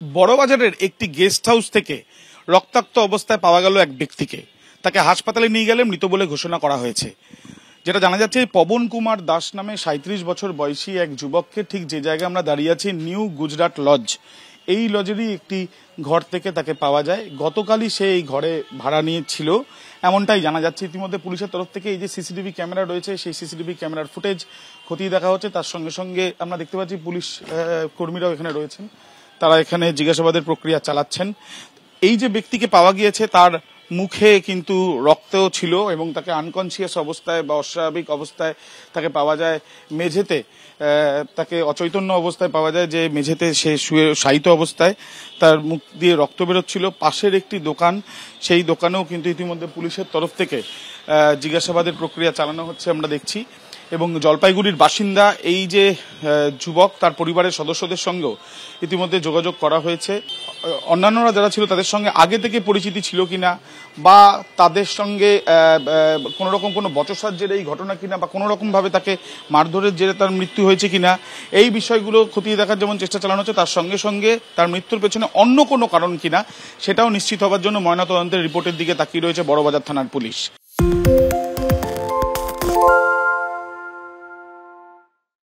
বড়বাজারের একটি guest house থেকে রক্তাক্ত অবস্থায় পাওয়া গেল এক ব্যক্তিকে। তাকে হাসপাতালে নিয়ে গেলে মৃত বলে ঘোষণা করা হয়েছে। যেটা জানা যাচ্ছে, পবন কুমার দাস নামে 37 বছর বয়সী এক যুবককে ঠিক যে জায়গায় আমরা দাঁড়িয়ে আছি, নিউ গুজরাট লজ, এই লজেরই একটি ঘর থেকে তাকে পাওয়া যায়। গতকালই সে এই ঘরে ভাড়া নিয়েছিল এমনটাই জানা যাচ্ছে। ইতিমধ্যে পুলিশের তরফ থেকে এই যে সিসিটিভি ক্যামেরা রয়েছে, সেই সিসিটিভি ক্যামেরার ফুটেজ খতিয়ে দেখা হচ্ছে। তার সঙ্গে সঙ্গে আমরা দেখতে পাচ্ছি পুলিশ কর্মীরাও এখানে রয়েছেন, তারা এখানে জিজ্ঞাসাবাদের প্রক্রিয়া চালাচ্ছেন। এই যে ব্যক্তিকে পাওয়া গিয়েছে তার মুখে কিন্তু রক্তও ছিল এবং তাকে আনকনসিয়াস অবস্থায় বা অস্বাভাবিক অবস্থায় তাকে পাওয়া যায় মেঝেতে। তাকে অচৈতন্য অবস্থায় পাওয়া যায়, যে মেঝেতে সে শুয়ে শায়িত অবস্থায়, তার মুখ দিয়ে রক্ত বেরোচ্ছিল। পাশের একটি দোকান, সেই দোকানেও কিন্তু ইতিমধ্যে পুলিশের তরফ থেকে জিজ্ঞাসাবাদের প্রক্রিয়া চালানো হচ্ছে আমরা দেখছি। এবং জলপাইগুড়ির বাসিন্দা এই যে যুবক, তার পরিবারের সদস্যদের সঙ্গেও ইতিমধ্যে যোগাযোগ করা হয়েছে। অন্যান্যরা যারা ছিল তাদের সঙ্গে আগে থেকে পরিচিতি ছিল কিনা, বা তাদের সঙ্গে কোনো রকম কোনো বচসার জেরে এই ঘটনা কিনা, বা কোনো রকম ভাবে তাকে মারধরের জেরে তার মৃত্যু হয়েছে কিনা, এই বিষয়গুলো খতিয়ে দেখার যেমন চেষ্টা চালানো হচ্ছে, তার সঙ্গে সঙ্গে তার মৃত্যুর পেছনে অন্য কোনো কারণ কিনা সেটাও নিশ্চিত হবার জন্য ময়নাতদন্তের রিপোর্টের দিকে তাকিয়ে রয়েছে বড়বাজার থানার পুলিশ।